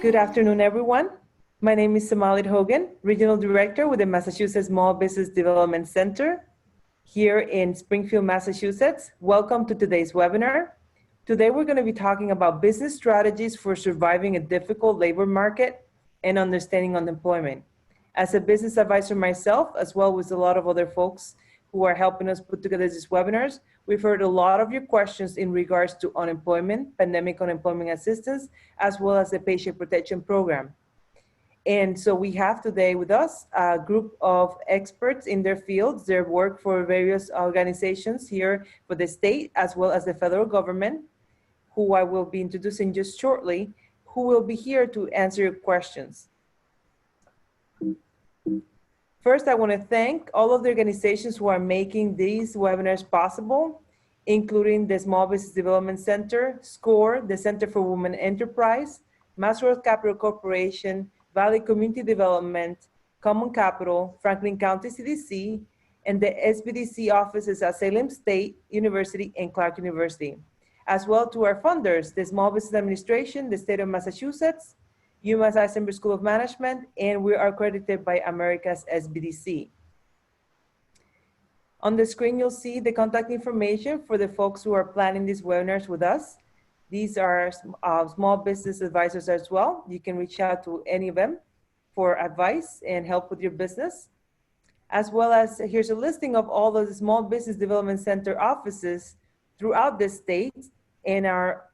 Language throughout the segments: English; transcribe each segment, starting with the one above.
Good afternoon, everyone. My name is Samalit Hogan, Regional Director with the Massachusetts Small Business Development Center here in Springfield, Massachusetts. Welcome to today's webinar. Today, we're going to be talking about business strategies for surviving a difficult labor market and understanding unemployment. As a business advisor myself, as well as a lot of other folks who are helping us put together these webinars, we've heard a lot of your questions in regards to unemployment, pandemic unemployment assistance, as well as the Paycheck Protection Program. And so we have today with us a group of experts in their fields. They work for various organizations here for the state, as well as the federal government, who I will be introducing just shortly, who will be here to answer your questions. First, I want to thank all of the organizations who are making these webinars possible, including the Small Business Development Center, SCORE, the Center for Women Enterprise, Massworth Capital Corporation, Valley Community Development, Common Capital, Franklin County CDC, and the SBDC offices at Salem State University and Clark University, as well to our funders, the Small Business Administration, the State of Massachusetts, UMass Eisenberg School of Management, and we are accredited by America's SBDC. On the screen, you'll see the contact information for the folks who are planning these webinars with us. These are small business advisors as well. You can reach out to any of them for advice and help with your business. As well as, here's a listing of all of the Small Business Development Center offices throughout the state, and our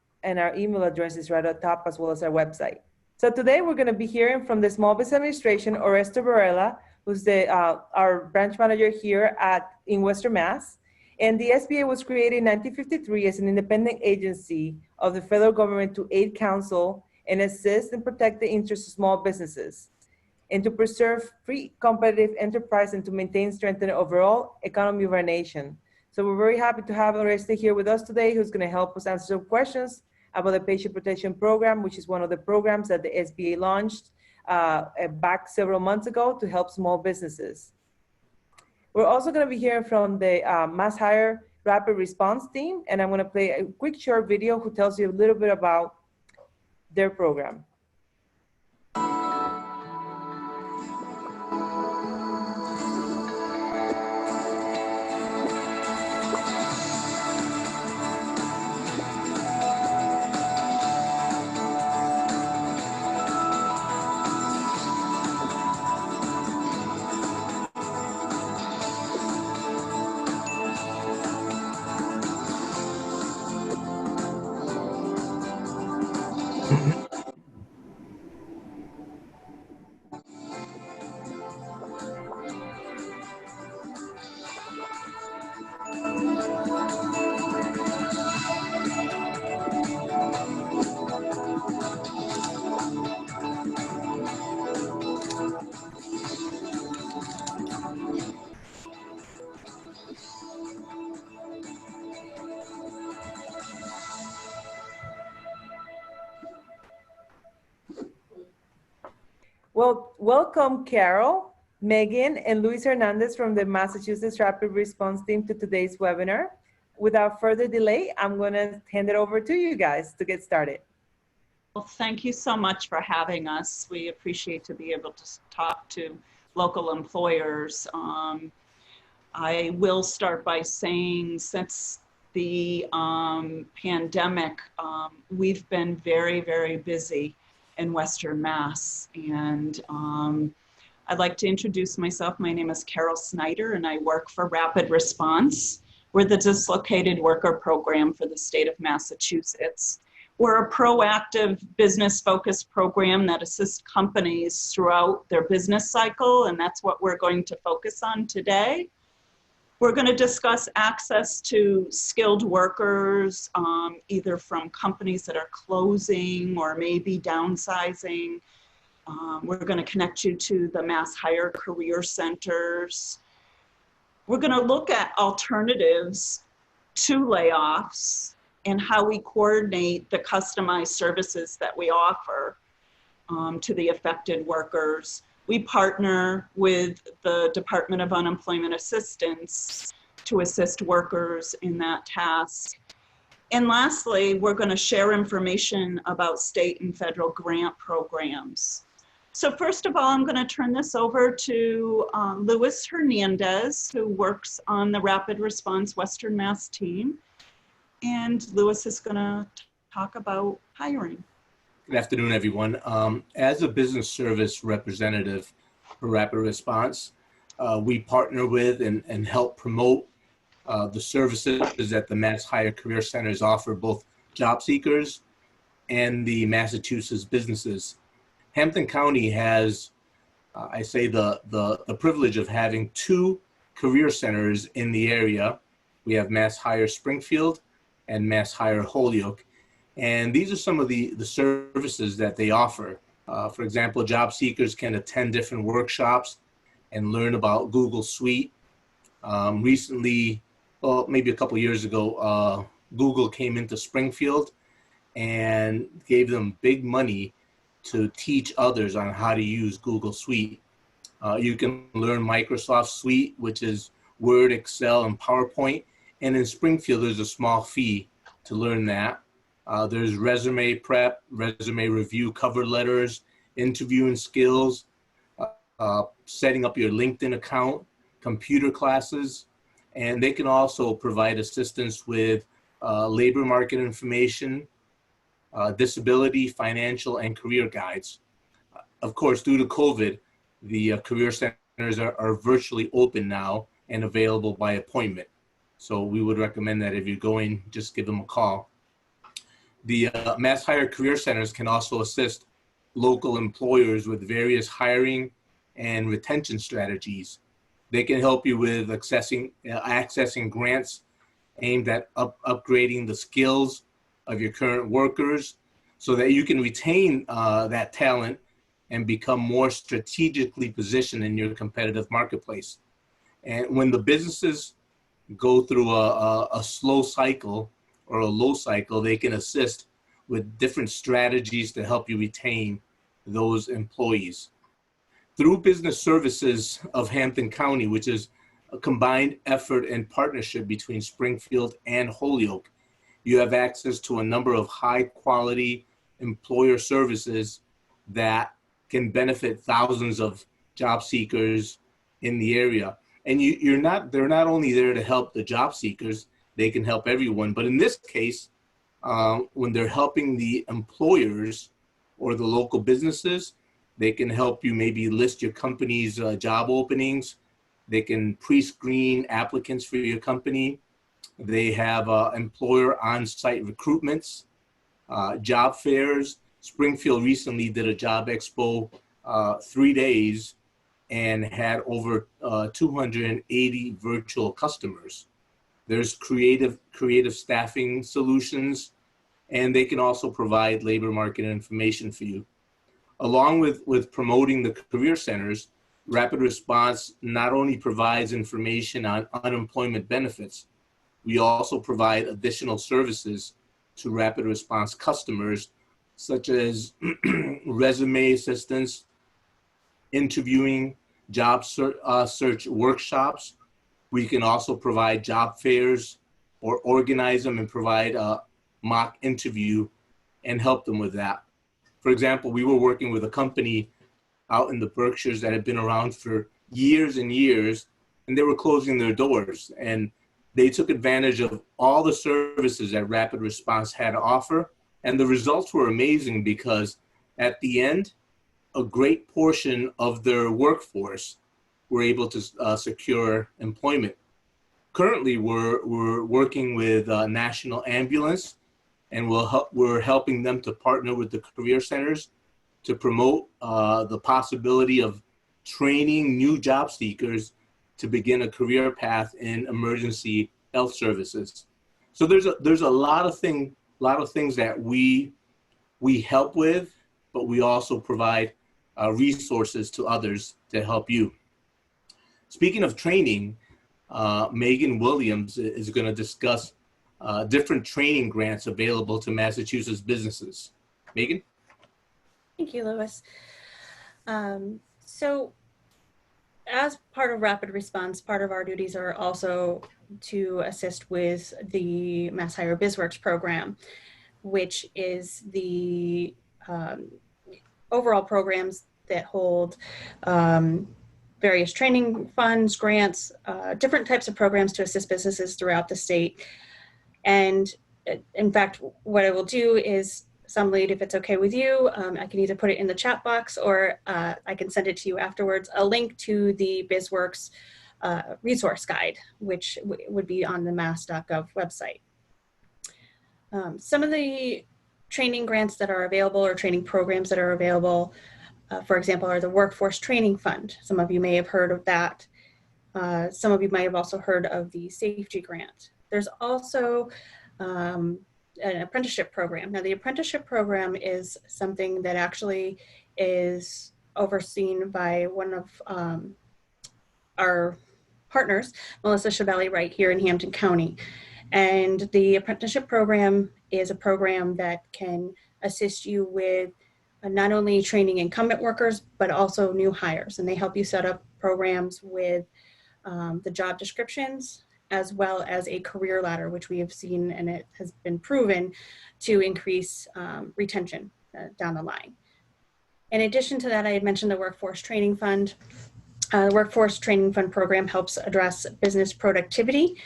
email address is right at the top, as well as our website. So today we're going to be hearing from the Small Business Administration, Oreste Varela, who's our branch manager here in Western Mass. And the SBA was created in 1953 as an independent agency of the federal government to aid, counsel, and assist and protect the interests of small businesses, and to preserve free, competitive enterprise and to maintain, strengthen the overall economy of our nation. So we're very happy to have Oreste here with us today, who's going to help us answer some questions about the Paycheck Protection Program, which is one of the programs that the SBA launched back several months ago to help small businesses. We're also going to be hearing from the Mass Hire Rapid Response team, and I'm going to play a quick short video who tells you a little bit about their program. Well, welcome Carol, Meighan, and Luis Hernández from the Massachusetts Rapid Response Team to today's webinar. Without further delay, I'm going to hand it over to you guys to get started. Well, thank you so much for having us. We appreciate to be able to talk to local employers. I will start by saying, since the pandemic, we've been very, very busy in Western Mass. And I'd like to introduce myself. My name is Carol Snyder, and I work for Rapid Response. We're the Dislocated Worker Program for the state of Massachusetts. We're a proactive business-focused program that assists companies throughout their business cycle, and that's what we're going to focus on today. We're going to discuss access to skilled workers, either from companies that are closing or maybe downsizing. We're going to connect you to the Mass Hire Career Centers. We're going to look at alternatives to layoffs and how we coordinate the customized services that we offer to the affected workers. We partner with the Department of Unemployment Assistance to assist workers in that task. And lastly, we're going to share information about state and federal grant programs. So first of all, I'm going to turn this over to Luis Hernandez, who works on the Rapid Response Western Mass team. And Luis is going to talk about hiring. Good afternoon, everyone. As a business service representative for Rapid Response, we partner with and help promote the services that the Mass Hire Career Centers offer both job seekers and the Massachusetts businesses. Hampton County has, I say, the privilege of having 2 career centers in the area. We have Mass Hire Springfield and Mass Hire Holyoke. And these are some of the services that they offer. For example, job seekers can attend different workshops and learn about Google Suite. Recently, well, maybe a couple years ago, Google came into Springfield and gave them big money to teach others on how to use Google Suite. You can learn Microsoft Suite, which is Word, Excel, and PowerPoint. And in Springfield, there's a small fee to learn that. There's resume prep, resume review, cover letters, interviewing skills, setting up your LinkedIn account, computer classes, and they can also provide assistance with labor market information, disability, financial, and career guides. Of course, due to COVID, the career centers are virtually open now and available by appointment. So we would recommend that if you're going, just give them a call. The Mass Hire Career Centers can also assist local employers with various hiring and retention strategies. They can help you with accessing grants aimed at upgrading the skills of your current workers so that you can retain that talent and become more strategically positioned in your competitive marketplace. And when the businesses go through a slow cycle or a low cycle, they can assist with different strategies to help you retain those employees. Through Business Services of Hampton County, which is a combined effort and partnership between Springfield and Holyoke, you have access to a number of high quality employer services that can benefit thousands of job seekers in the area. And they're not only there to help the job seekers, they can help everyone. But in this case, when they're helping the employers or the local businesses, they can help you maybe list your company's job openings. They can pre-screen applicants for your company. They have employer on-site recruitments, job fairs. Springfield recently did a job expo 3 days and had over 280 virtual customers. There's creative staffing solutions, and they can also provide labor market information for you. Along with promoting the career centers, Rapid Response not only provides information on unemployment benefits, we also provide additional services to Rapid Response customers, such as resume assistance, interviewing, job search workshops. We can also provide job fairs or organize them and provide a mock interview and help them with that. For example, we were working with a company out in the Berkshires that had been around for years and years, and they were closing their doors. And they took advantage of all the services that Rapid Response had to offer. And the results were amazing because at the end, a great portion of their workforce were able to secure employment. Currently, we're working with National Ambulance, and we're helping them to partner with the career centers to promote the possibility of training new job seekers to begin a career path in emergency health services. So there's a lot of things that we help with, but we also provide resources to others to help you. Speaking of training, Meighan Williams is going to discuss different training grants available to Massachusetts businesses. Meighan? Thank you, Louis. So as part of rapid response, part of our duties are also to assist with the Mass Hire BizWorks program, which is the overall programs that hold various training funds, grants, different types of programs to assist businesses throughout the state. And in fact, what I will do is, Samlead, if it's okay with you, I can either put it in the chat box or I can send it to you afterwards, a link to the BizWorks resource guide, which would be on the mass.gov website. Some of the training grants that are available or training programs that are available, for example, are the Workforce Training Fund. Some of you may have heard of that. Some of you might have also heard of the Safety Grant. There's also an apprenticeship program. Now, the apprenticeship program is something that actually is overseen by one of our partners, Melissa Chevelli, right here in Hampton County. And the apprenticeship program is a program that can assist you with not only training incumbent workers, but also new hires. And they help you set up programs with the job descriptions, as well as a career ladder, which we have seen, and it has been proven to increase retention down the line. In addition to that, I had mentioned the Workforce Training Fund. The Workforce Training Fund program helps address business productivity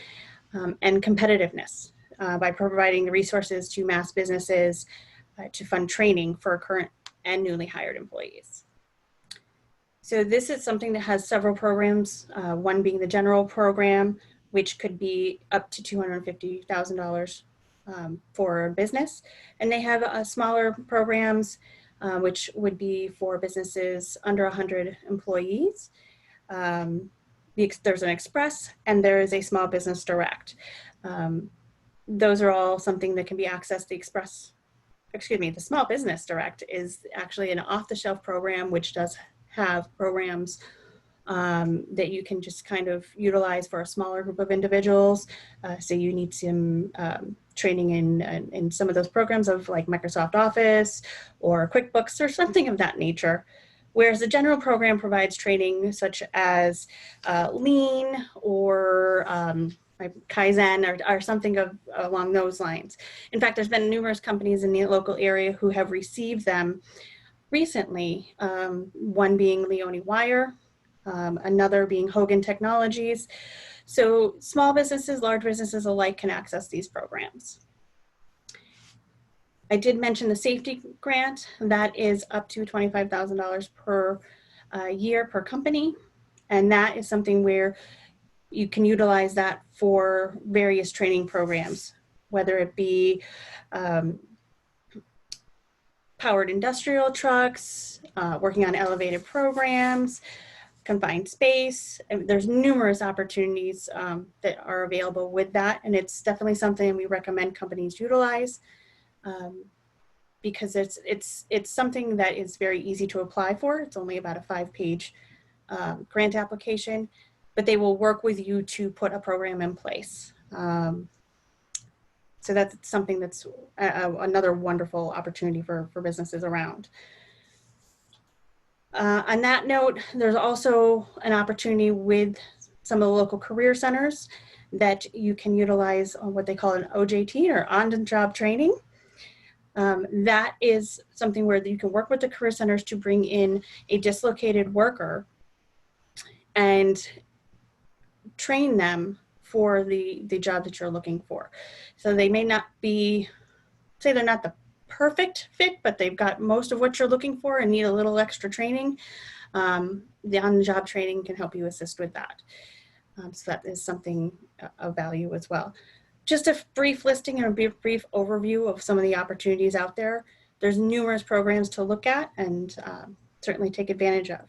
and competitiveness by providing the resources to mass businesses to fund training for current and newly hired employees. So this is something that has several programs, one being the general program, which could be up to $250,000 for a business. And they have smaller programs, which would be for businesses under 100 employees. There's an Express and there is a Small Business Direct. Those are all something that can be accessed. The Small Business Direct is actually an off-the-shelf program, which does have programs that you can just kind of utilize for a smaller group of individuals. So you need some training in some of those programs of like Microsoft Office or QuickBooks or something of that nature. Whereas the general program provides training such as Lean or Kaizen or something along those lines. In fact, there's been numerous companies in the local area who have received them recently, one being Leone Wire, another being Hogan Technologies. So small businesses, large businesses alike can access these programs. I did mention the safety grant. That is up to $25,000 per year per company. And that is something where you can utilize that for various training programs, whether it be powered industrial trucks, working on elevated programs, confined space. And there's numerous opportunities that are available with that. And it's definitely something we recommend companies utilize because it's something that is very easy to apply for. It's only about a 5-page grant application, but they will work with you to put a program in place. So that's something that's another wonderful opportunity for businesses around. On that note, there's also an opportunity with some of the local career centers that you can utilize on what they call an OJT or on-the-job training. That is something where you can work with the career centers to bring in a dislocated worker and train them for the job that you're looking for. So they may not be, say they're not the perfect fit, but they've got most of what you're looking for and need a little extra training. The on-the-job training can help you assist with that. So that is something of value as well. Just a brief listing and a brief overview of some of the opportunities out there. There's numerous programs to look at and certainly take advantage of.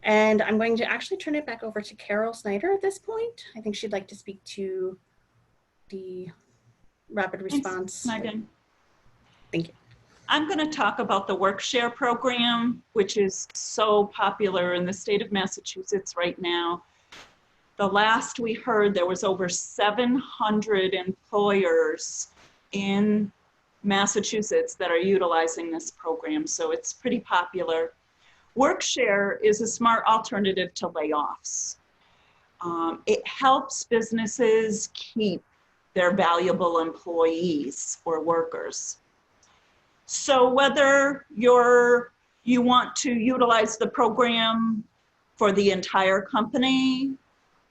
And I'm going to actually turn it back over to Carol Snyder at this point. I think she'd like to speak to the rapid response. Thanks, Meighan. Thank you. I'm going to talk about the WorkShare program, which is so popular in the state of Massachusetts right now. The last we heard, there was over 700 employers in Massachusetts that are utilizing this program, so it's pretty popular. Workshare is a smart alternative to layoffs. It helps businesses keep their valuable employees or workers. So whether you want to utilize the program for the entire company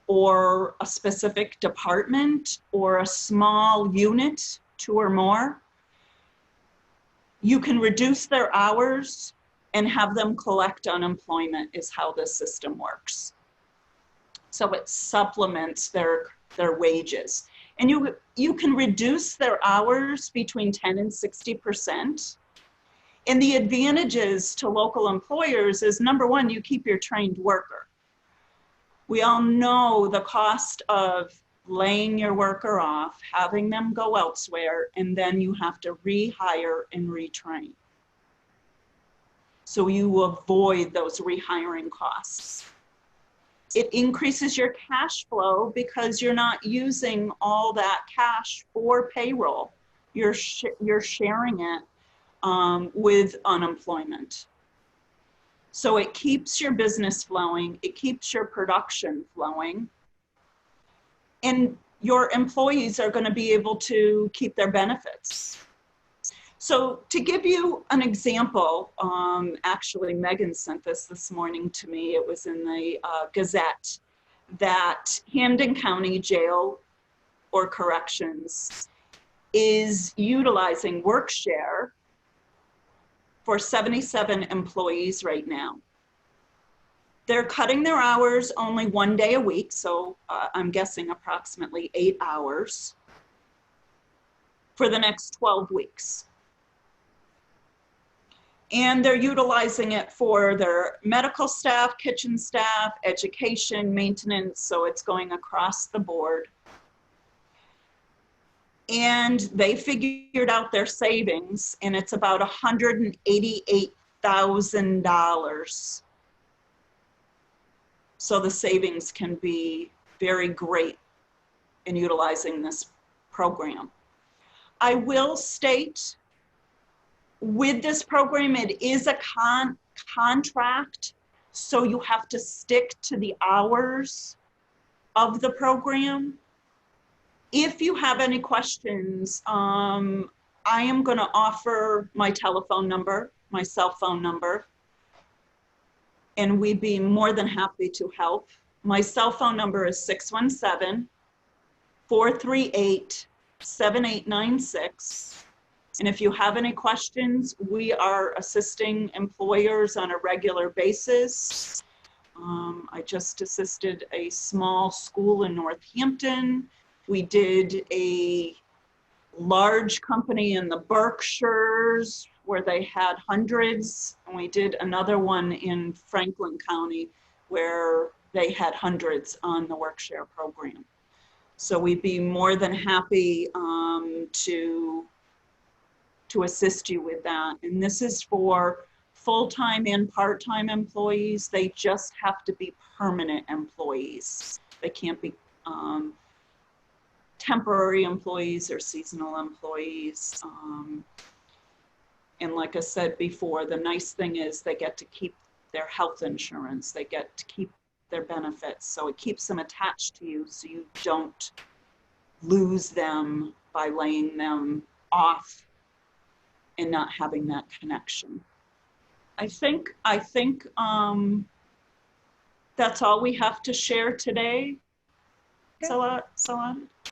or a specific department or a small unit, 2 or more, you can reduce their hours and have them collect unemployment is how this system works. So it supplements their wages. And you can reduce their hours between 10 and 60%. And the advantages to local employers is, number one, you keep your trained worker. We all know the cost of laying your worker off, having them go elsewhere, and then you have to rehire and retrain. So you avoid those rehiring costs. It increases your cash flow because you're not using all that cash for payroll. You're sharing it with unemployment. So it keeps your business flowing, it keeps your production flowing, and your employees are going to be able to keep their benefits. So to give you an example, actually Meighan sent this morning to me. It was in the Gazette that Hampden County Jail or Corrections is utilizing Workshare for 77 employees right now. They're cutting their hours only 1 day a week, so I'm guessing approximately 8 hours for the next 12 weeks. And they're utilizing it for their medical staff, kitchen staff, education, maintenance, so it's going across the board. And they figured out their savings, and it's about $188,000. So the savings can be very great in utilizing this program. I will state, with this program, it is a contract, so you have to stick to the hours of the program. If you have any questions, I am going to offer my telephone number, my cell phone number, and we'd be more than happy to help. My cell phone number is 617-438-7896. And if you have any questions, we are assisting employers on a regular basis. I just assisted a small school in Northampton. We did a large company in the Berkshires where they had hundreds. And we did another one in Franklin County where they had hundreds on the Workshare program. So we'd be more than happy to assist you with that. And this is for full-time and part-time employees. They just have to be permanent employees. They can't be temporary employees or seasonal employees. And like I said before, the nice thing is they get to keep their health insurance. They get to keep their benefits. So it keeps them attached to you so you don't lose them by laying them off and not having that connection. I think that's all we have to share today. Salon,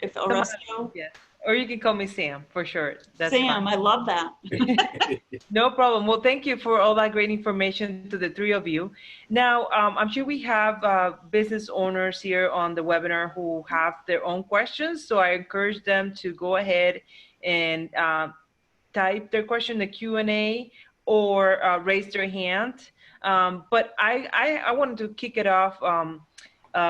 if Oreste. Yeah. Or you can call me Sam for sure. That's Sam, fine. I love that. No problem. Well, thank you for all that great information to the three of you. Now, I'm sure we have business owners here on the webinar who have their own questions. So I encourage them to go ahead and type their question in the Q&A or raise their hand. But I wanted to kick it off.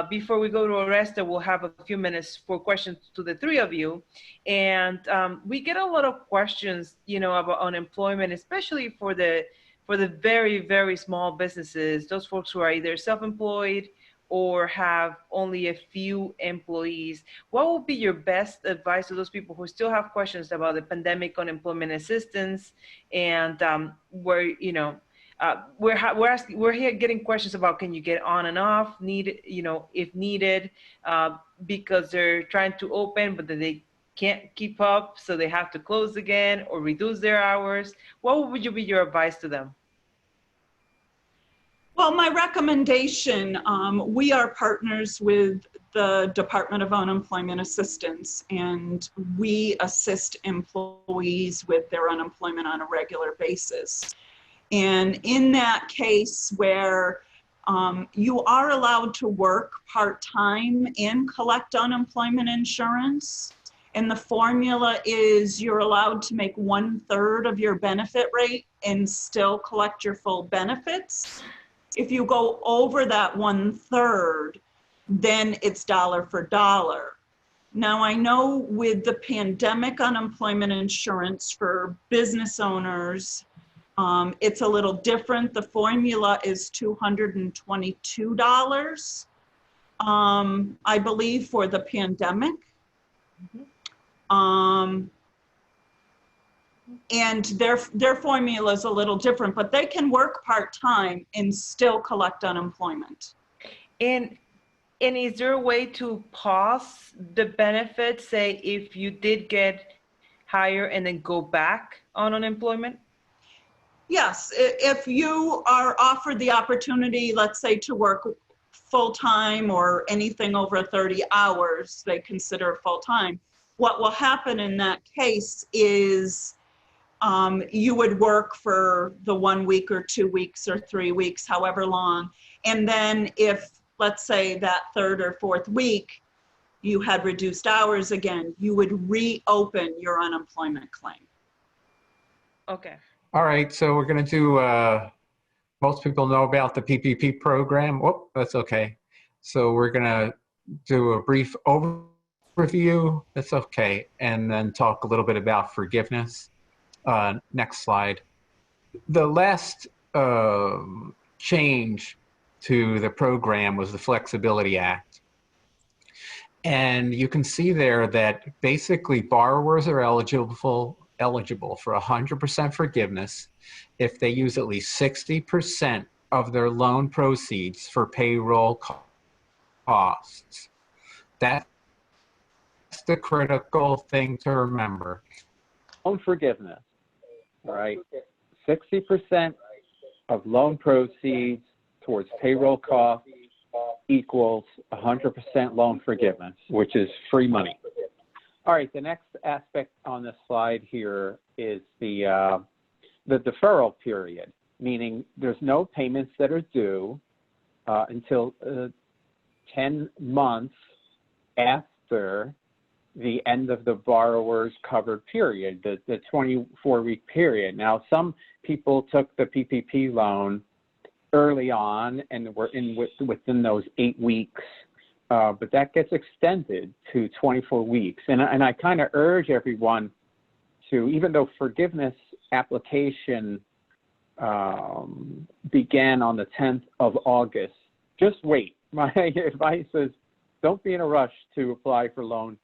Before we go to Oreste, we'll have a few minutes for questions to the three of you. And we get a lot of questions, about unemployment, especially for the very, very small businesses, those folks who are either self-employed or have only a few employees. What would be your best advice to those people who still have questions about the pandemic unemployment assistance and where, we're here getting questions about, can you get on and off, if needed, because they're trying to open, but then they can't keep up, so they have to close again or reduce their hours. What would be your advice to them? Well, my recommendation, we are partners with the Department of Unemployment Assistance, and we assist employees with their unemployment on a regular basis. And in that case where you are allowed to work part-time and collect unemployment insurance, and the formula is you're allowed to make 1/3 of your benefit rate and still collect your full benefits. If you go over that 1/3, then it's dollar for dollar. Now, I know with the pandemic unemployment insurance for business owners, it's a little different. The formula is $222, I believe, for the pandemic. And their formula is a little different, but they can work part-time and still collect unemployment. And is there a way to pause the benefits, say if you did get higher and then go back on unemployment? Yes, if you are offered the opportunity, let's say, to work full-time or anything over 30 hours, they consider full-time. What will happen in that case is you would work for the 1 week or 2 weeks or 3 weeks, however long. And then if, let's say, that 3rd or 4th week, you had reduced hours again, you would reopen your unemployment claim. Okay. All right, so we're going to do, most people know about the PPP program. Whoop, that's okay. So we're going to do a brief overview. That's okay. And then talk a little bit about forgiveness. Next slide. The last change to the program was the Flexibility Act. And you can see there that basically borrowers are eligible for 100% forgiveness if they use at least 60% of their loan proceeds for payroll costs. That's the critical thing to remember. Loan forgiveness, all right? 60% of loan proceeds towards payroll costs equals 100% loan forgiveness, which is free money. All right, the next aspect on the slide here is the deferral period, meaning there's no payments that are due until 10 months after the end of the borrower's covered period, the 24-week period. Now, some people took the PPP loan early on and were within those 8 weeks. But that gets extended to 24 weeks. And I kind of urge everyone to, even though forgiveness application began on the 10th of August, just wait. My advice is don't be in a rush to apply for loan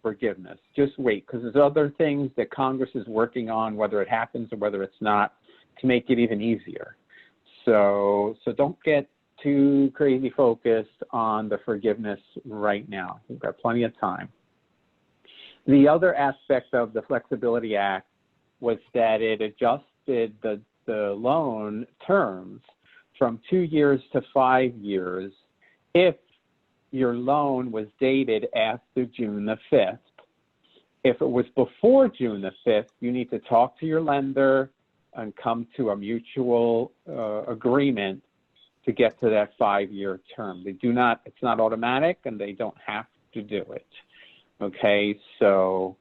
forgiveness. Just wait, because there's other things that Congress is working on, whether it happens or whether it's not, to make it even easier. So don't get too crazy focused on the forgiveness right now. We've got plenty of time. The other aspect of the Flexibility Act was that it adjusted the loan terms from 2 years to 5 years if your loan was dated after June the 5th. If it was before June the 5th, you need to talk to your lender and come to a mutual agreement to get to that 5-year term. They do not, it's not automatic, and they don't have to do it. Okay, so,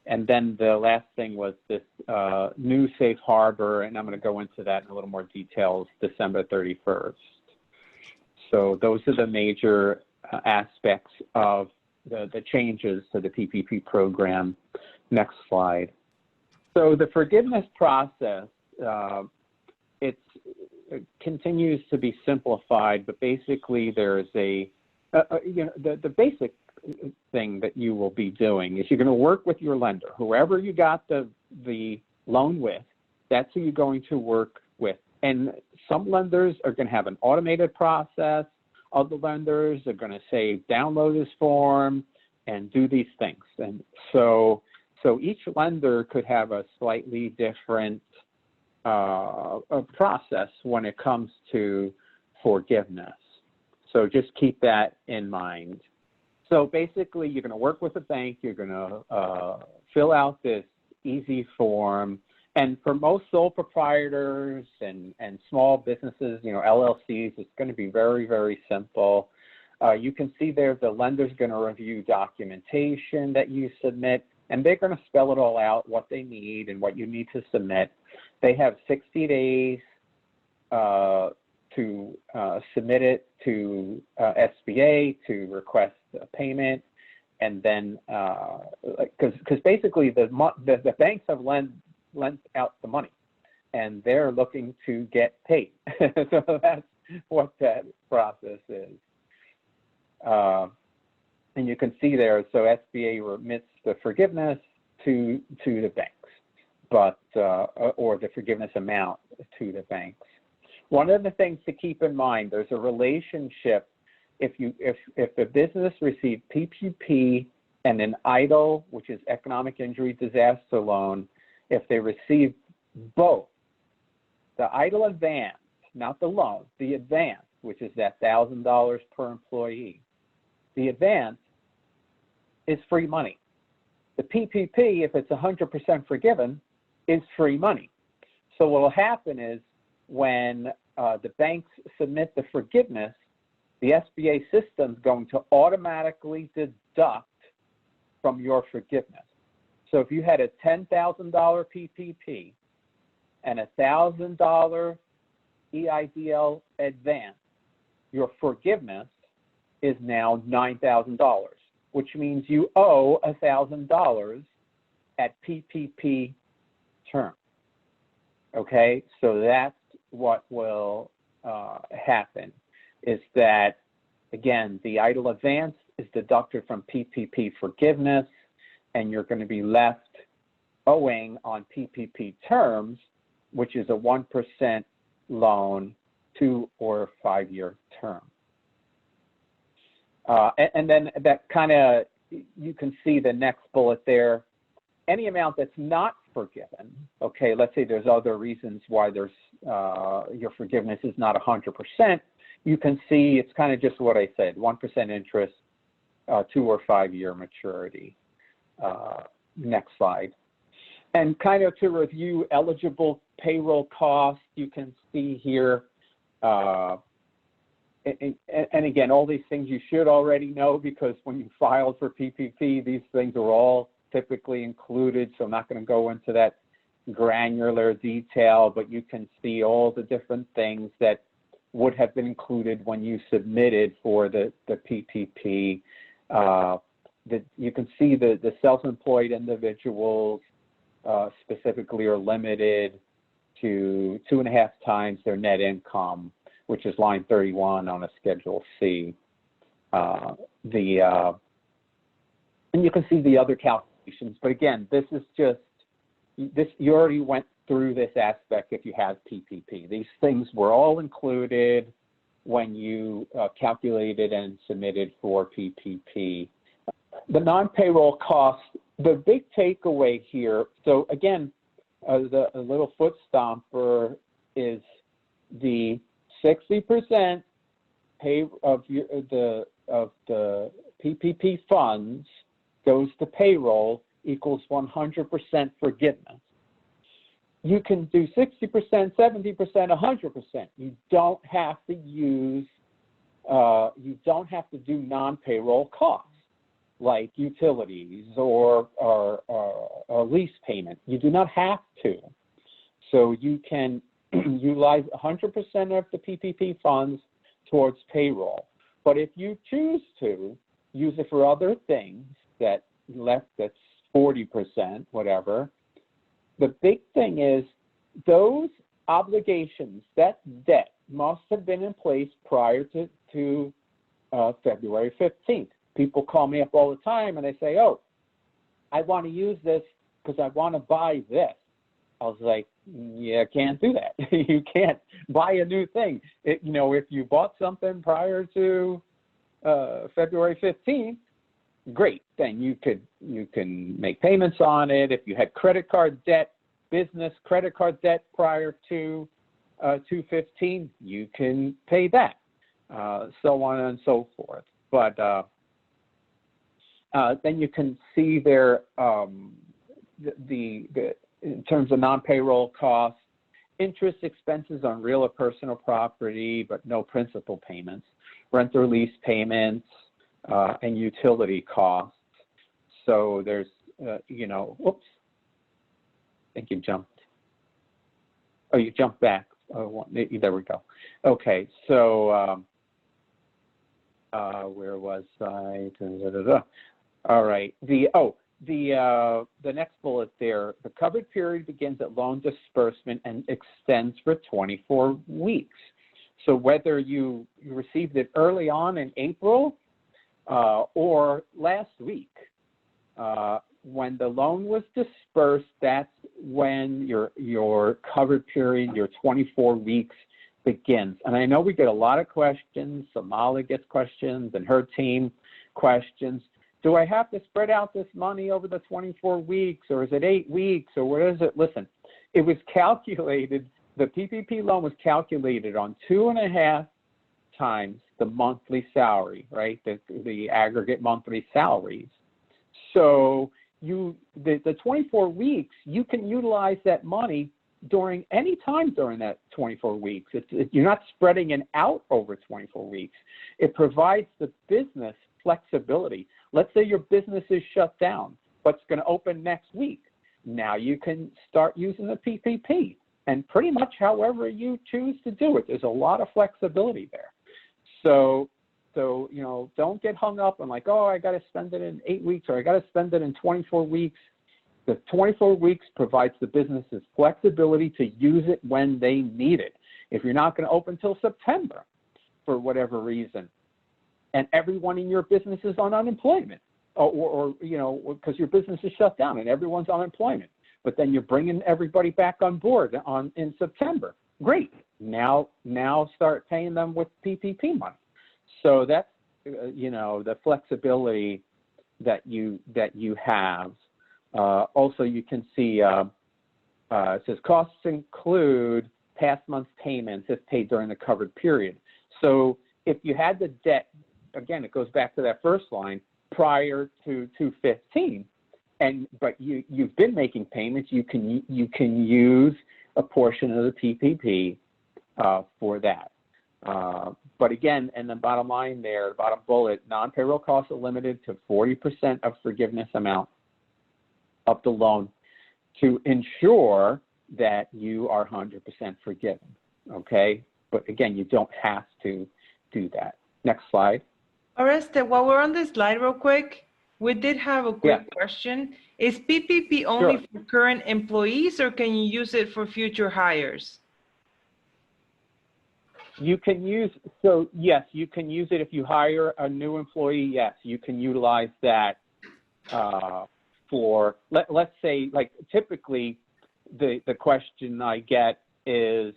and then the last thing was this new safe harbor, and I'm going to go into that in a little more details, December 31st. So those are the major aspects of the changes to the PPP program. Next slide. So the forgiveness process, it continues to be simplified, but basically there's the basic thing that you will be doing is you're going to work with your lender. Whoever you got the loan with, that's who you're going to work with And some lenders are going to have an automated process. Other lenders are going to say, download this form and do these things. And so each lender could have a slightly different process when it comes to forgiveness. So just keep that in mind. So basically, you're going to work with a bank. You're going to fill out this easy form. And for most sole proprietors and small businesses, LLCs, it's going to be very, very simple. You can see there the lender's going to review documentation that you submit, and they're going to spell it all out, what they need and what you need to submit. They have 60 days to submit it to SBA to request a payment, and then because basically the banks have lent out the money, and they're looking to get paid. So that's what that process is. And you can see there, so SBA remits the forgiveness to the banks, but or the forgiveness amount to the banks. One of the things to keep in mind, there's a relationship. If the business received PPP and an EIDL, which is economic injury disaster loan, if they receive both, the EIDL advance, not the loan, the advance, which is that $1,000 per employee, the advance is free money. The PPP, if it's 100% forgiven, is free money. So what will happen is when the banks submit the forgiveness, the SBA system is going to automatically deduct from your forgiveness. So if you had a $10,000 PPP and a $1,000 EIDL advance, your forgiveness is now $9,000, which means you owe $1,000 at PPP term. Okay, so that's what will happen, is that, again, the EIDL advance is deducted from PPP forgiveness, and you're going to be left owing on PPP terms, which is a 1% loan, 2 or 5 year term. And then that kind of, you can see the next bullet there. Any amount that's not forgiven, okay, let's say there's other reasons why there's your forgiveness is not 100%, you can see it's kind of just what I said, 1% interest, 2 or 5 year maturity. Next slide. And kind of to review eligible payroll costs, you can see here, and again, all these things you should already know, because when you filed for PPP, these things are all typically included, so I'm not going to go into that granular detail, but you can see all the different things that would have been included when you submitted for the PPP. You can see the self-employed individuals specifically are limited to 2.5 times their net income, which is line 31 on a Schedule C. And you can see the other calculations, but again, this is just, you already went through this aspect if you have PPP. These things were all included when you calculated and submitted for PPP. The non-payroll costs, the big takeaway here, so again, the little foot stomper is the 60% pay of the PPP funds goes to payroll equals 100% forgiveness. You can do 60%, 70%, 100%. You don't have to use, you don't have to do non-payroll costs like utilities or lease payment. You do not have to. So you can utilize 100% of the PPP funds towards payroll. But if you choose to use it for other things that's 40%, whatever, the big thing is those obligations, that debt must have been in place prior to February 15th. People call me up all the time and they say, oh, I want to use this because I want to buy this. I was like, yeah, can't do that. You can't buy a new thing. If you bought something prior to February 15th, great. Then you can make payments on it. If you had credit card debt, business credit card debt prior to 2/15, you can pay that, so on and so forth. But then you can see there the in terms of non-payroll costs, interest expenses on real or personal property, but no principal payments, rent or lease payments, and utility costs. So there's, whoops, I think you jumped. Oh, you jumped back. Oh, there we go. Okay, so where was I? All right. The next bullet there, the covered period begins at loan disbursement and extends for 24 weeks. So whether you received it early on in April or last week, when the loan was dispersed, that's when your covered period, your 24 weeks begins. And I know we get a lot of questions. Somali gets questions and her team questions. Do I have to spread out this money over the 24 weeks, or is it 8 weeks, or what is it? Listen, it was calculated, the PPP loan was calculated on 2.5 times the monthly salary, right? The aggregate monthly salaries. So the 24 weeks, you can utilize that money during any time during that 24 weeks. You're not spreading it out over 24 weeks. It provides the business flexibility. Let's say your business is shut down, but it's going to open next week. Now you can start using the PPP, and pretty much however you choose to do it. There's a lot of flexibility there. So don't get hung up on like, oh, I got to spend it in 8 weeks, or I got to spend it in 24 weeks. The 24 weeks provides the businesses flexibility to use it when they need it. If you're not going to open until September for whatever reason, and everyone in your business is on unemployment, or because your business is shut down and everyone's on unemployment, but then you're bringing everybody back on board in September. Great. Now start paying them with PPP money. So that's the flexibility that you have. Also, you can see it says costs include past month's payments if paid during the covered period. So if you had the debt, again, it goes back to that first line, prior to 2/15, but you've been making payments, you can use a portion of the PPP for that. But again, and the bottom line there, the bottom bullet, non-payroll costs are limited to 40% of forgiveness amount of the loan to ensure that you are 100% forgiven, okay? But again, you don't have to do that. Next slide. Oreste, while we're on this slide real quick, we did have a quick question. Is PPP only for current employees, or can you use it for future hires? You can use, yes, you can use it if you hire a new employee. Yes, you can utilize that for, let's say, like typically the question I get is,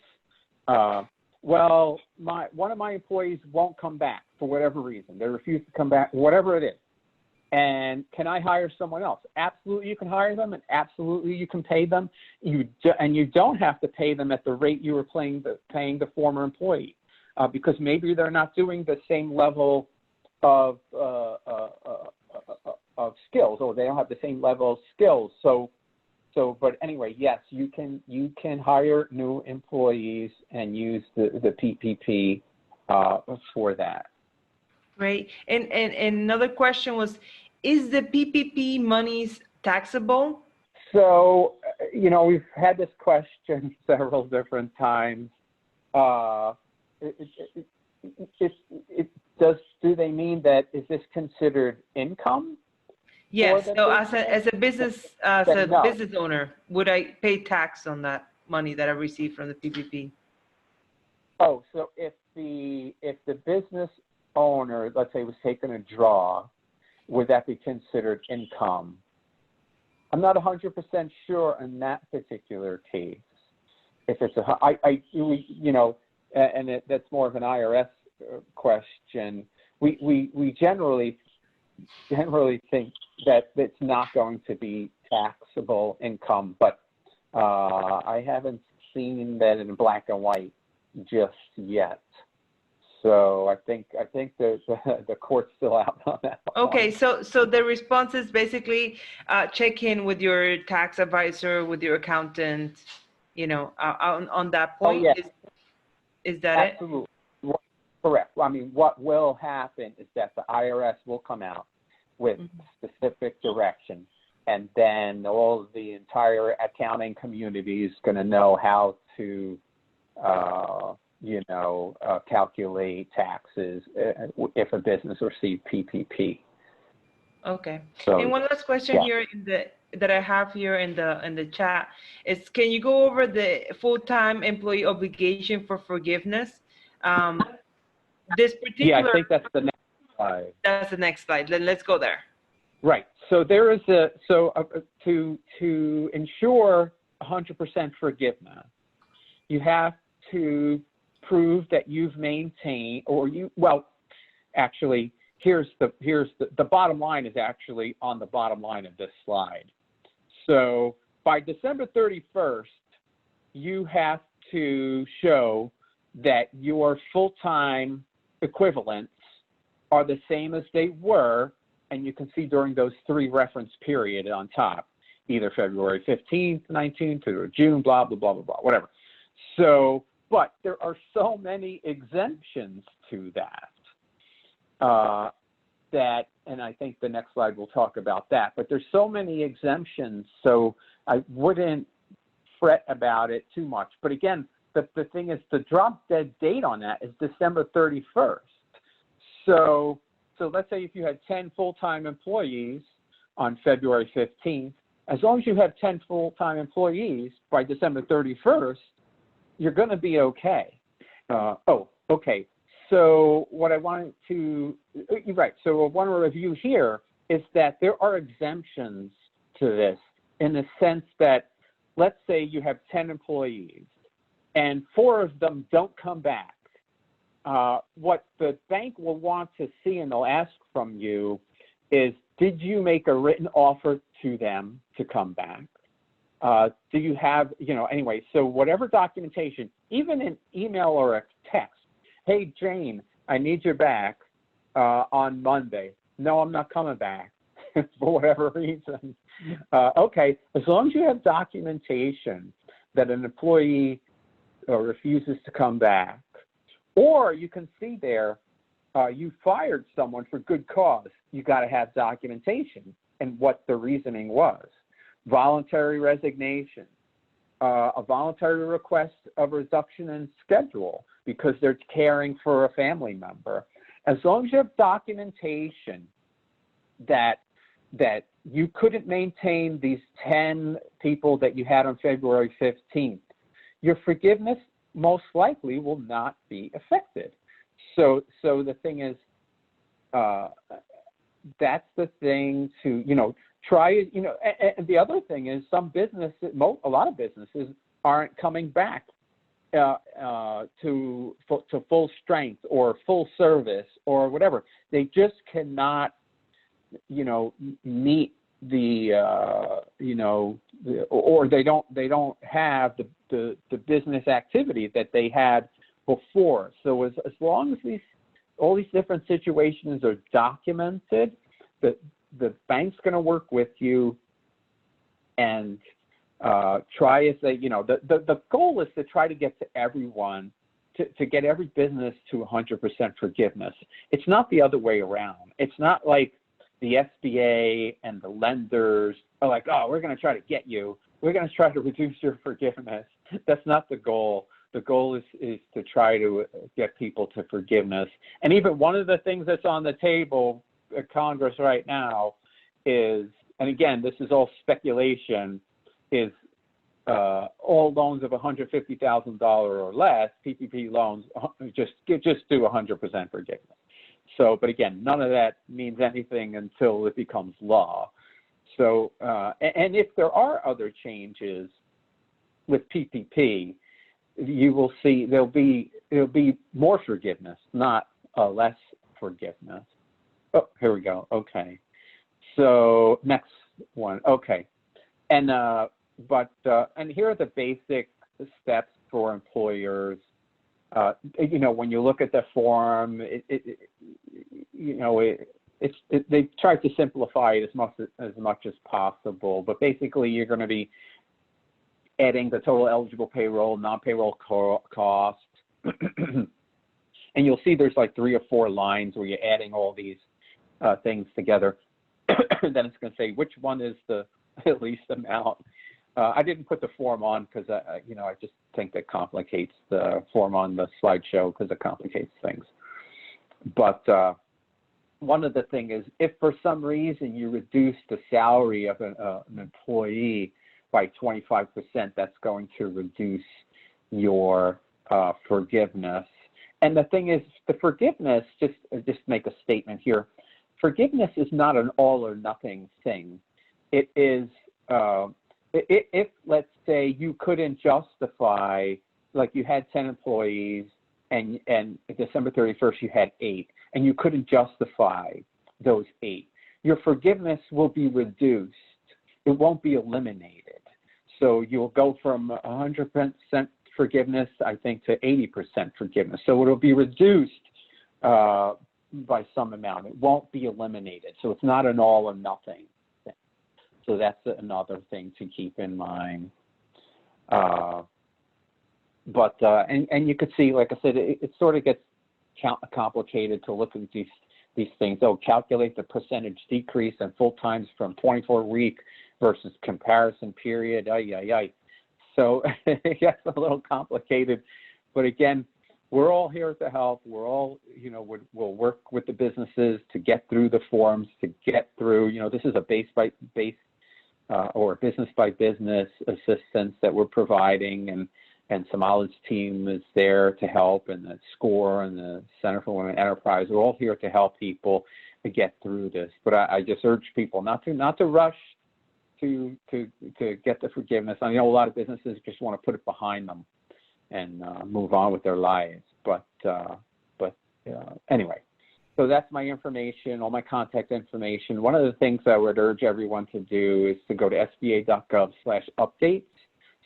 well, one of my employees won't come back for whatever reason. They refuse to come back, whatever it is. And can I hire someone else? Absolutely, you can hire them, and absolutely you can pay them. And you don't have to pay them at the rate you were paying the former employee, because maybe they're not doing the same level of skills, or they don't have the same level of skills. But anyway, yes, you can hire new employees and use the PPP for that. Great. And another question was, is the PPP monies taxable? So, we've had this question several different times. Do they mean that, is this considered income? Yes. So as a business owner, would I pay tax on that money that I received from the PPP? Oh, so if the business owner, let's say, was taking a draw, would that be considered income? I'm not 100% sure in that particular case. If it's that's more of an IRS question. We generally think that it's not going to be taxable income, but I haven't seen that in black and white just yet. So I think the court's still out on that one. Okay, so the response is basically check in with your tax advisor, with your accountant, on that point. Oh, yeah. Is that Absolutely. Correct. I mean, what will happen is that the IRS will come out with specific direction, and then all of the entire accounting community is going to know how to, calculate taxes if a business received PPP. Okay. So, and one last question here that I have here in the chat is, can you go over the full-time employee obligation for forgiveness? This particular. Yeah, I think that's the next slide. That's the next slide. Let's go there. Right. So there is to ensure 100% forgiveness, you have to prove that you've maintained, actually, here's the bottom line is actually on the bottom line of this slide. So by December 31st, you have to show that your full-time equivalents are the same as they were, and you can see during those 3 reference periods on top, either February 15th, 19th, or June, blah, blah, blah, blah, blah, whatever. So, but there are so many exemptions to that, and I think the next slide will talk about that, but there's so many exemptions, so I wouldn't fret about it too much. But again, the thing is, the drop dead date on that is December 31st. So let's say if you had 10 full-time employees on February 15th, as long as you have 10 full-time employees by December 31st, you're going to be okay. Okay. So what I wanted to, right, so I want to review here is that there are exemptions to this in the sense that, let's say you have 10 employees and 4 of them don't come back. What the bank will want to see and they'll ask from you is, did you make a written offer to them to come back? Do you have, anyway, so whatever documentation, even an email or a text, hey, Jane, I need you back on Monday. No, I'm not coming back for whatever reason. Okay, as long as you have documentation that an employee refuses to come back, or you can see there, you fired someone for good cause, you got to have documentation and what the reasoning was. Voluntary resignation, a voluntary request of reduction in schedule because they're caring for a family member. As long as you have documentation that you couldn't maintain these 10 people that you had on February 15th, your forgiveness most likely will not be affected. So the thing is, that's the thing to, try, and the other thing is some businesses, a lot of businesses aren't coming back to full strength or full service or whatever. They just cannot, meet the, or they don't have the business activity that they had before. So as long as all these different situations are documented, the bank's going to work with you and try as they, the goal is to try to get to everyone, to get every business to 100% forgiveness. It's not the other way around. It's not like the SBA and the lenders are like, oh, we're going to try to get you. We're going to try to reduce your forgiveness. That's not the goal. The goal is to try to get people to forgiveness. And even one of the things that's on the table at Congress right now is, and again, this is all speculation, is all loans of $150,000 or less, PPP loans, just do 100% forgiveness. So, but again, none of that means anything until it becomes law. So, and if there are other changes with PPP, you will see there'll be more forgiveness, not less forgiveness. Oh, here we go. Okay. So next one. Okay. And and here are the basic steps for employers. When you look at the form, they've tried to simplify it as much as possible. But basically, you're going to be adding the total eligible payroll, non-payroll cost, and you'll see there's like 3 or 4 lines where you're adding all these things together. Then it's going to say which one is the least amount. I didn't put the form on because I just think that complicates the form on the slideshow because it complicates things. But one of the things is if for some reason you reduce the salary of an employee by 25%, that's going to reduce your forgiveness. And the thing is, the forgiveness, just make a statement here, forgiveness is not an all or nothing thing. It is, if let's say you couldn't justify, like you had 10 employees and December 31st you had 8, and you couldn't justify those 8, your forgiveness will be reduced. It won't be eliminated. So you'll go from 100% forgiveness, I think, to 80% forgiveness. So it'll be reduced by some amount. It won't be eliminated. So it's not an all or nothing thing. So that's another thing to keep in mind. And you could see, like I said, it sort of gets complicated to look at these things. They'll calculate the percentage decrease in full times from 24-week versus comparison period. So it gets a little complicated. But again, we're all here to help. We're all, we'll work with the businesses to get through the forms, to get through, this is a base or business by business assistance that we're providing, and Samala's team is there to help, and the SCORE and the Center for Women Enterprise. We're all here to help people to get through this. But I just urge people not to rush to get the forgiveness. I know a lot of businesses just want to put it behind them and move on with their lives. But anyway, so that's my information, all my contact information. One of the things I would urge everyone to do is to go to sba.gov/updates,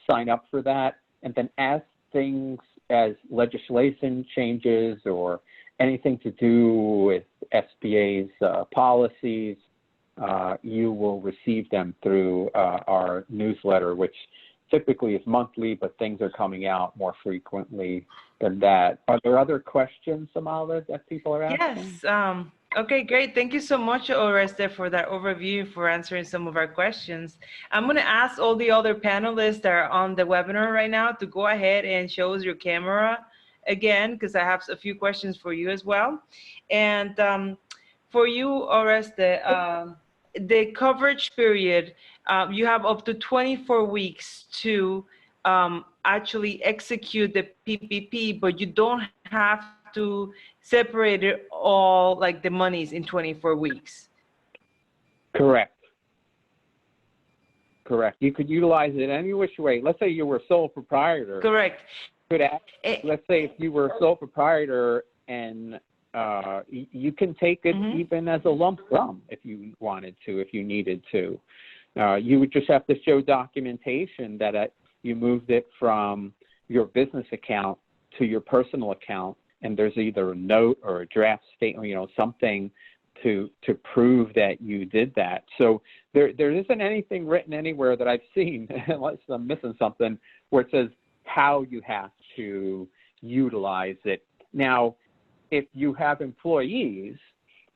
sign up for that, and then as things as legislation changes or anything to do with SBA's policies, you will receive them through our newsletter, which typically is monthly, but things are coming out more frequently than that. Are there other questions, Samala, that people are asking? Yes. Okay, great. Thank you so much, Oreste, for that overview, for answering some of our questions. I'm going to ask all the other panelists that are on the webinar right now to go ahead and show us your camera again, because I have a few questions for you as well. And for you, Oreste, the coverage period, you have up to 24 weeks to actually execute the PPP, but you don't have to separate it all, like the monies, in 24 weeks. Correct. You could utilize it any which way. Let's say you were sole proprietor. Correct. Let's say if you were a sole proprietor and you can take it even as a lump sum if you wanted to, if you needed to. You would just have to show documentation that you moved it from your business account to your personal account, and there's either a note or a draft statement, something to prove that you did that. So there isn't anything written anywhere that I've seen, unless I'm missing something, where it says how you have to utilize it. Now, if you have employees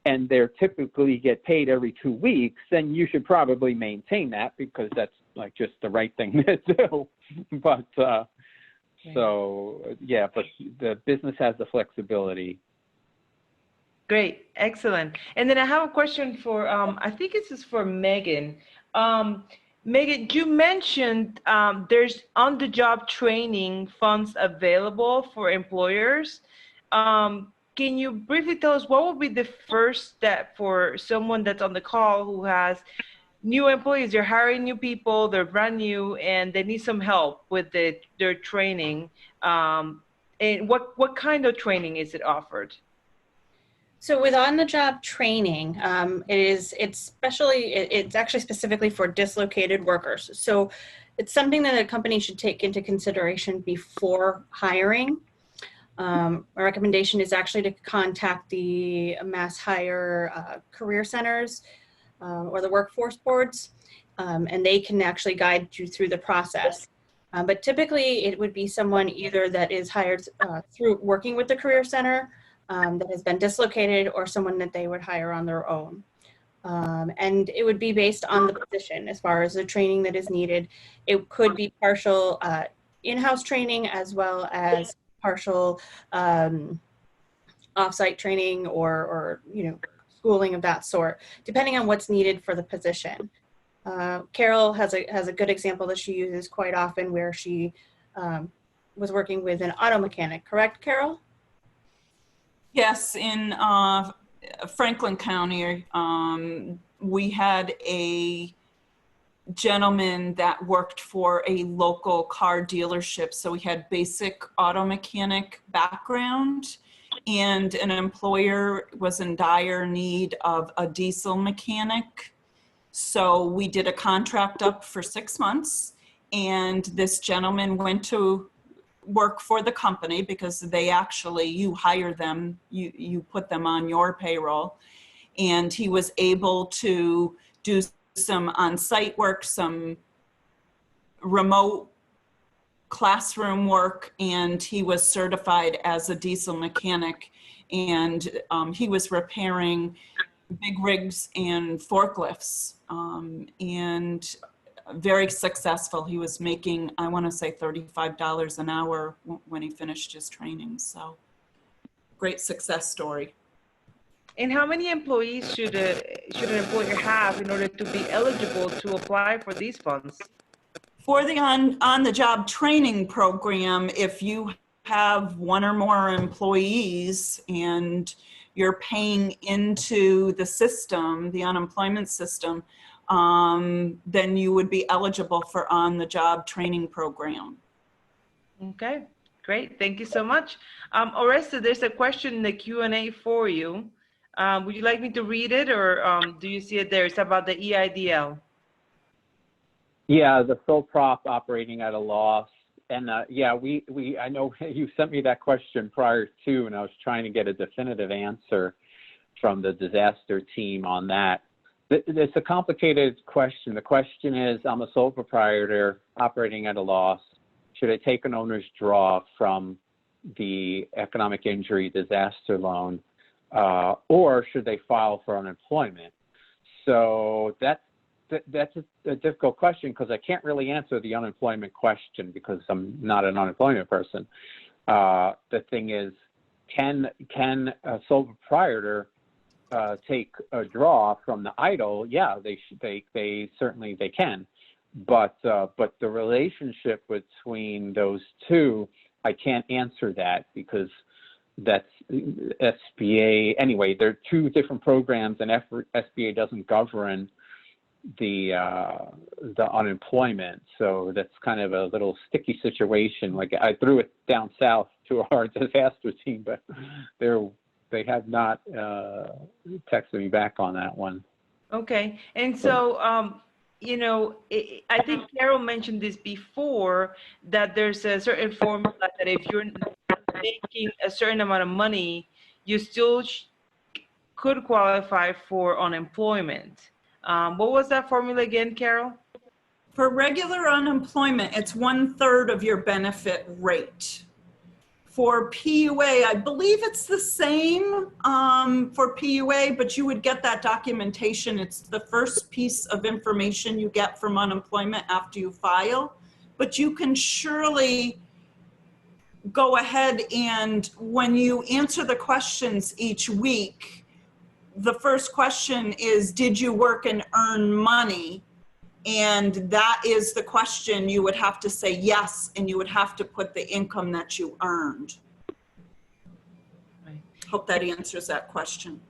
and they typically get paid every 2 weeks, then you should probably maintain that because that's like just the right thing to do. But so yeah, but the business has the flexibility. Great, excellent. And then I have a question for, I think this is for Meighan. Meighan, you mentioned there's on-the-job training funds available for employers. Can you briefly tell us what would be the first step for someone that's on the call who has new employees, they're hiring new people, they're brand new, and they need some help with their training. And what kind of training is it offered? So with on-the-job training, it's actually specifically for dislocated workers. So it's something that a company should take into consideration before hiring. A recommendation is actually to contact the mass hire career centers or the workforce boards, and they can actually guide you through the process. But typically it would be someone either that is hired through working with the career center that has been dislocated, or someone that they would hire on their own. And it would be based on the position as far as the training that is needed. It could be partial in-house training as well as partial off-site training or schooling of that sort, depending on what's needed for the position. Carol has a good example that she uses quite often, where she was working with an auto mechanic, correct, Carol? Yes, in Franklin County, we had a gentleman that worked for a local car dealership. So we had basic auto mechanic background, and an employer was in dire need of a diesel mechanic. So we did a contract up for 6 months, and this gentleman went to work for the company because you hire them, you put them on your payroll. And he was able to do some on-site work, some remote classroom work, and he was certified as a diesel mechanic. And he was repairing big rigs and forklifts, and very successful. He was making, I want to say, $35 an hour when he finished his training. So great success story. And how many employees should an employer have in order to be eligible to apply for these funds? For the on-the-job training program, if you have one or more employees and you're paying into the system, the unemployment system, then you would be eligible for on-the-job training program. Okay, great. Thank you so much. Oreste, there's a question in the Q&A for you. Would you like me to read it, or do you see it there? It's about the EIDL. Yeah, the sole prop operating at a loss. And yeah, I know you sent me that question prior to, and I was trying to get a definitive answer from the disaster team on that. It's a complicated question. The question is, I'm a sole proprietor operating at a loss. Should I take an owner's draw from the economic injury disaster loan, or should they file for unemployment? So that's a difficult question, because I can't really answer the unemployment question because I'm not an unemployment person. The thing is, can a sole proprietor take a draw from the idle? Yeah, they certainly can. But the relationship between those two, I can't answer that, because that's SBA. Anyway, there are two different programs, and SBA doesn't govern the unemployment. So that's kind of a little sticky situation. Like, I threw it down south to our disaster team, but they have not texted me back on that one. Okay, and so I think Carol mentioned this before, that there's a certain formula that if you're making a certain amount of money, you still could qualify for unemployment. What was that formula again, Carol? For regular unemployment, it's 1/3 of your benefit rate. For PUA, I believe it's the same for PUA, but you would get that documentation. It's the first piece of information you get from unemployment after you file. But you can surely go ahead, and when you answer the questions each week, the first question is, did you work and earn money? And that is the question. You would have to say yes, and you would have to put the income that you earned. Right. Hope that answers that question.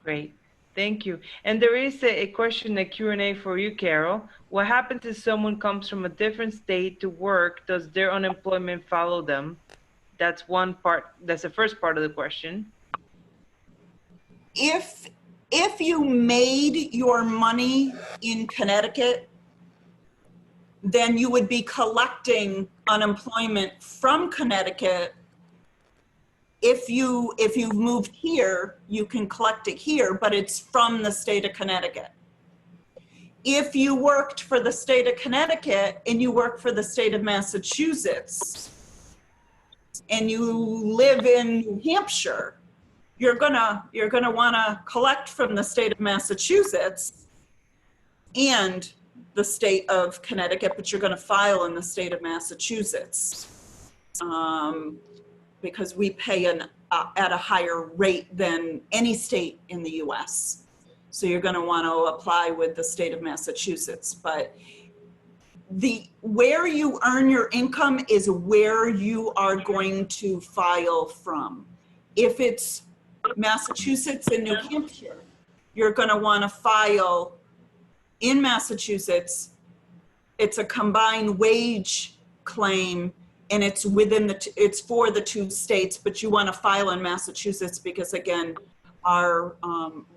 Great. Thank you. And there is a question, a Q&A for you, Carol. What happens if someone comes from a different state to work? Does their unemployment follow them? That's one part. That's the first part of the question. If you made your money in Connecticut, then you would be collecting unemployment from Connecticut. If you've moved here, you can collect it here, but it's from the state of Connecticut. If you worked for the state of Connecticut and you work for the state of Massachusetts and you live in New Hampshire, you're gonna want to collect from the state of Massachusetts and the state of Connecticut, but you're going to file in the state of Massachusetts because we pay at a higher rate than any state in the U.S. So you're going to want to apply with the state of Massachusetts. But where you earn your income is where you are going to file from. If it's Massachusetts and New Hampshire, you're going to want to file in Massachusetts. It's a combined wage claim, and it's within it's for the two states, but you want to file in Massachusetts because, again, our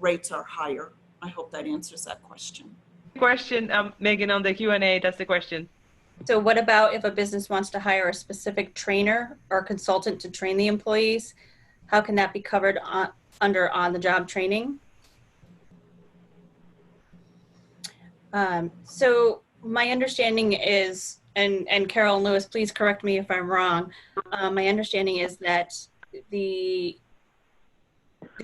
rates are higher. I hope that answers that question. Question, Meighan, on the Q&A, that's the question. So what about if a business wants to hire a specific trainer or consultant to train the employees? How can that be covered under on-the-job training? So my understanding is, and Carol and Lewis, please correct me if I'm wrong. My understanding is that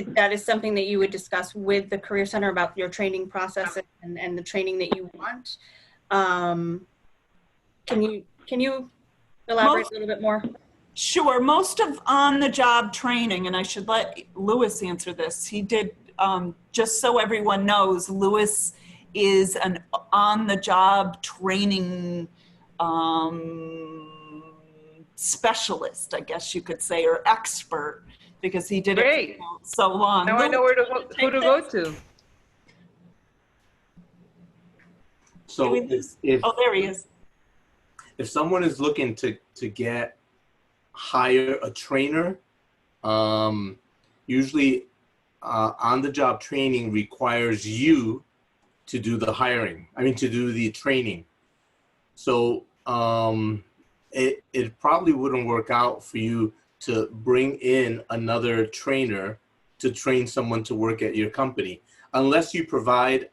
that is something that you would discuss with the Career Center about your training process and the training that you want. Can you elaborate a little bit more? Sure. Most of on-the-job training, and I should let Lewis answer this. He did, just so everyone knows, Lewis is an on-the-job training specialist, I guess you could say, or expert, because he did it for so long. Now I know who to go to. So oh, there he is. If someone is looking to hire a trainer, usually on-the-job training requires you to do the hiring. I mean, to do the training. So it probably wouldn't work out for you to bring in another trainer to train someone to work at your company, unless you provide,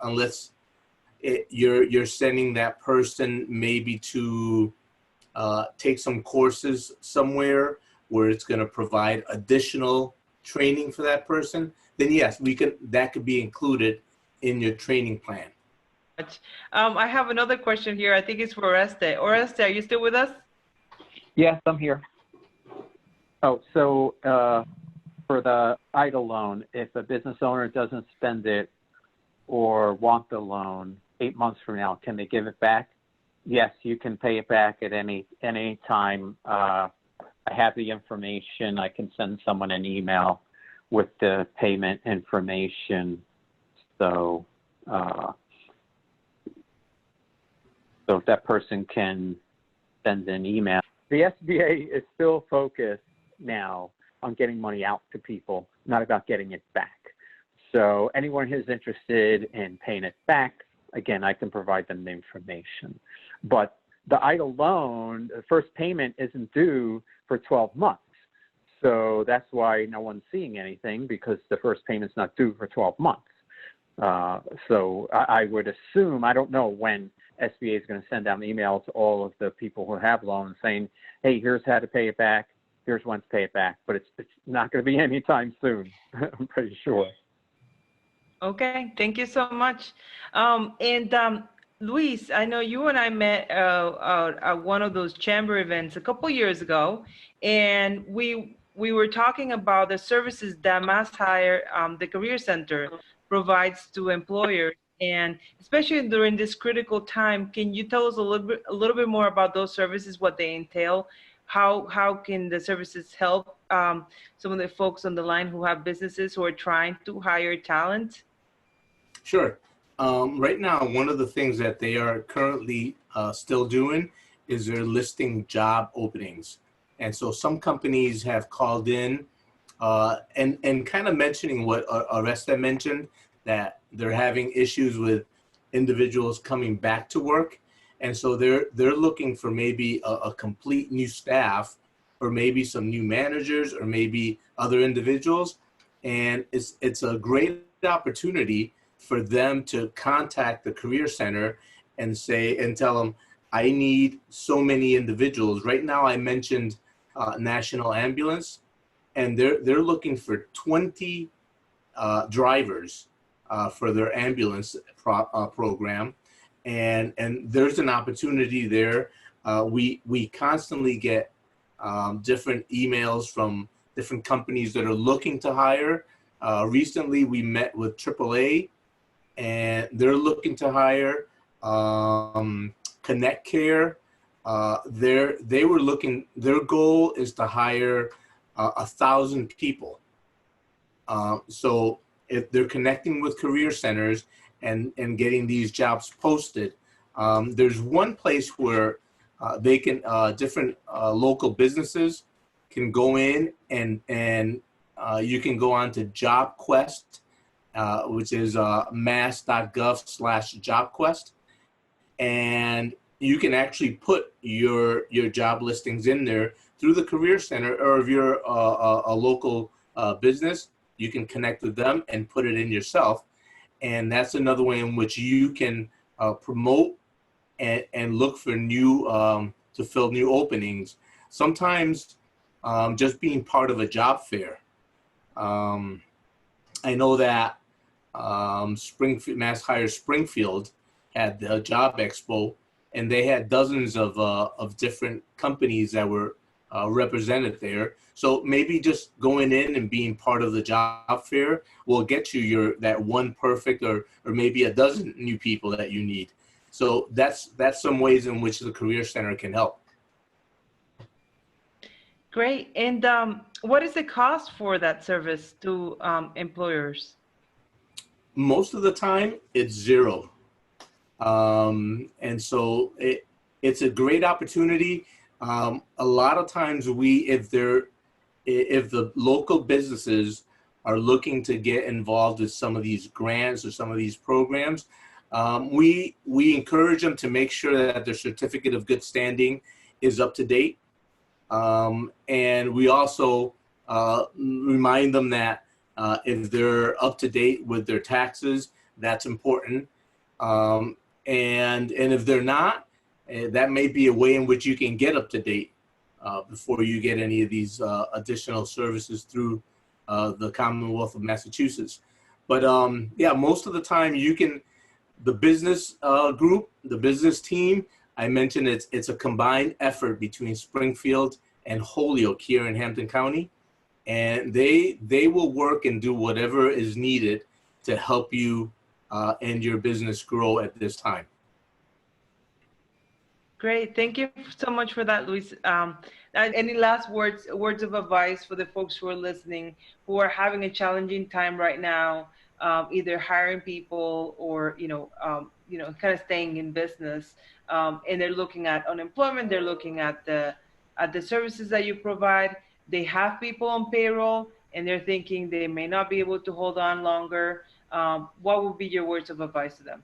you're sending that person maybe to take some courses somewhere where it's going to provide additional training for that person. Then yes, that could be included in your training plan. I have another question here. I think it's for Oreste. Oreste, are you still with us? Yes, I'm here. Oh, so for the EIDL loan, if a business owner doesn't spend it or want the loan 8 months from now, can they give it back? Yes, you can pay it back at any time. I have the information. I can send someone an email with the payment information. So if that person can send an email. The SBA is still focused now on getting money out to people, not about getting it back. So anyone who's interested in paying it back, again, I can provide them the information. But the EIDL loan, the first payment isn't due for 12 months. So that's why no one's seeing anything, because the first payment's not due for 12 months. So I would assume, I don't know when SBA is going to send out an email to all of the people who have loans saying, hey, here's how to pay it back, here's when to pay it back. But it's not going to be anytime soon, I'm pretty sure. Okay, thank you so much. Luis, I know you and I met at one of those chamber events a couple years ago, and we were talking about the services that MassHire, the Career Center, provides to employers, and especially during this critical time. Can you tell us a little bit more about those services, what they entail? How can the services help some of the folks on the line who have businesses who are trying to hire talent? Sure. Right now, one of the things that they are currently still doing is they're listing job openings. And so some companies have called in and kind of mentioning what Oreste mentioned, that they're having issues with individuals coming back to work. And so they're looking for maybe a complete new staff, or maybe some new managers, or maybe other individuals. And it's a great opportunity for them to contact the Career Center and tell them, I need so many individuals. Right now, I mentioned National Ambulance, and they're looking for 20 drivers for their ambulance program, and there's an opportunity there. We constantly get different emails from different companies that are looking to hire. Recently, we met with AAA, and they're looking to hire. Connect Care, they were looking. Their goal is to hire 1,000 people. So if they're connecting with career centers and getting these jobs posted, there's one place where they can different local businesses can go in and you can go on to JobQuest, which is mass.gov/JobQuest, and you can actually put your job listings in there through the Career Center, or if you're a local business, you can connect with them and put it in yourself. And that's another way in which you can promote and look for new, to fill new openings. Sometimes just being part of a job fair. I know that Springfield, Mass Hire Springfield had the Job Expo, and they had dozens of different companies that were represented there. So maybe just going in and being part of the job fair will get you that one perfect, or maybe a dozen new people that you need. So that's some ways in which the Career Center can help. Great. And what is the cost for that service to employers? Most of the time, it's zero. And so it's a great opportunity. A lot of times if the local businesses are looking to get involved with some of these grants or some of these programs, we encourage them to make sure that their certificate of good standing is up to date. And we also remind them that if they're up to date with their taxes, that's important. And if they're not, that may be a way in which you can get up to date before you get any of these additional services through the Commonwealth of Massachusetts. But yeah, most of the time the business group, the business team, I mentioned it's a combined effort between Springfield and Holyoke here in Hampton County. And they will work and do whatever is needed to help you and your business grow at this time. Great. Thank you so much for that, Luis. Any last words of advice for the folks who are listening, who are having a challenging time right now, either hiring people or kind of staying in business, and they're looking at unemployment, they're looking at the services that you provide. They have people on payroll, and they're thinking they may not be able to hold on longer. What would be your words of advice to them?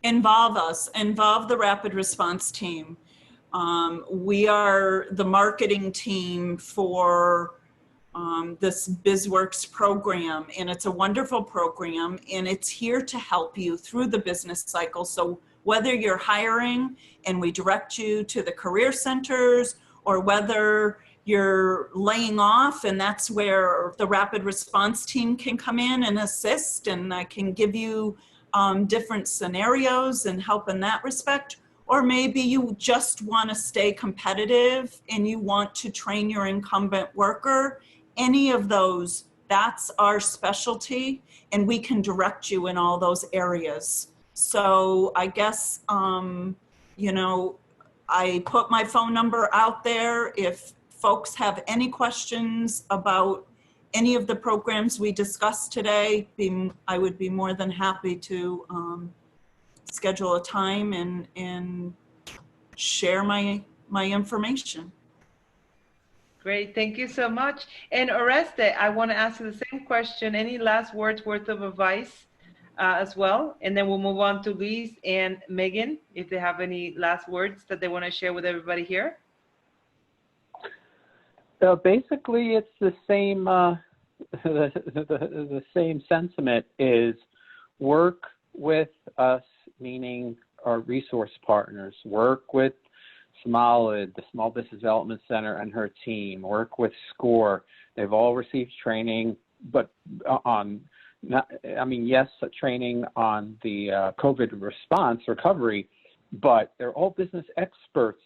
Involve us, involve the rapid response team. We are the marketing team for this BizWorks program, and it's a wonderful program, and it's here to help you through the business cycle. So whether you're hiring and we direct you to the career centers, or whether you're laying off, and that's where the rapid response team can come in and assist, and I can give you different scenarios and help in that respect. Or maybe you just want to stay competitive and you want to train your incumbent worker. Any of those, that's our specialty, and we can direct you in all those areas. So I guess, I put my phone number out there. If folks have any questions about any of the programs we discussed today, I would be more than happy to schedule a time and share my information. Great, thank you so much. And Oreste, I want to ask you the same question. Any last words worth of advice as well? And then we'll move on to Luis and Meighan, if they have any last words that they want to share with everybody here. Basically, it's the same. The same sentiment is work with us, meaning our resource partners. Work with SMALID, the Small Business Development Center, and her team. Work with SCORE. They've all received training, but yes, training on the COVID response recovery, but they're all business experts.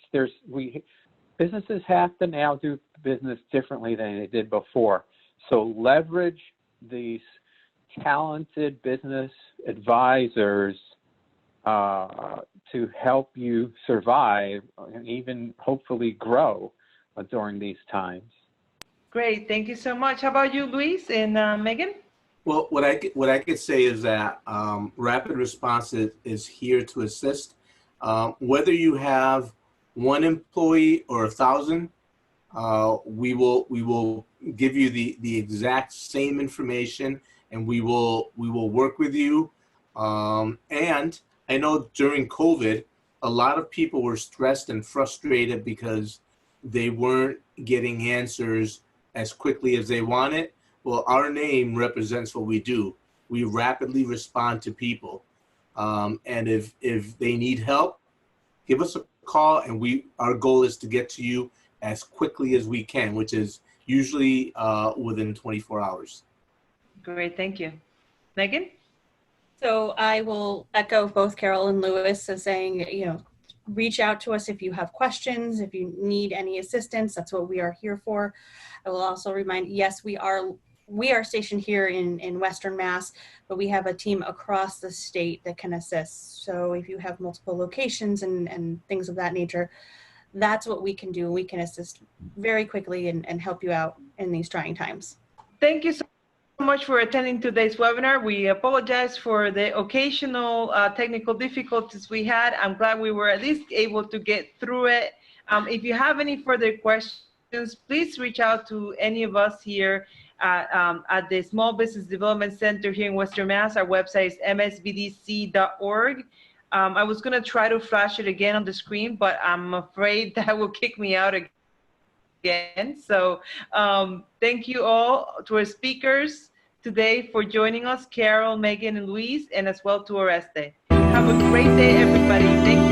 Businesses have to now do business differently than they did before. So leverage these talented business advisors to help you survive and even hopefully grow during these times. Great, thank you so much. How about you, Luis and Meighan? Well, what I could say is that Rapid Response is here to assist. Whether you have one employee or 1,000, we will give you the exact same information, and we will work with you. And I know during COVID, a lot of people were stressed and frustrated because they weren't getting answers as quickly as they wanted. Well, our name represents what we do. We rapidly respond to people. And if they need help, give us a call, and our goal is to get to you as quickly as we can, which is usually within 24 hours. Great, thank you. Meighan? So I will echo both Carol and Louis as saying, reach out to us if you have questions, if you need any assistance. That's what we are here for. I will also remind, yes, we are stationed here in Western Mass, but we have a team across the state that can assist. So if you have multiple locations and things of that nature, that's what we can do. We can assist very quickly and help you out in these trying times. Thank you so much for attending today's webinar. We apologize for the occasional technical difficulties we had. I'm glad we were at least able to get through it. If you have any further questions, please reach out to any of us here at the Small Business Development Center here in Western Mass. Our website is msbdc.org. I was going to try to flash it again on the screen, but I'm afraid that will kick me out again. So thank you all to our speakers today for joining us, Carol, Meighan, and Luis, and as well to Oreste. Have a great day, everybody. Thank you.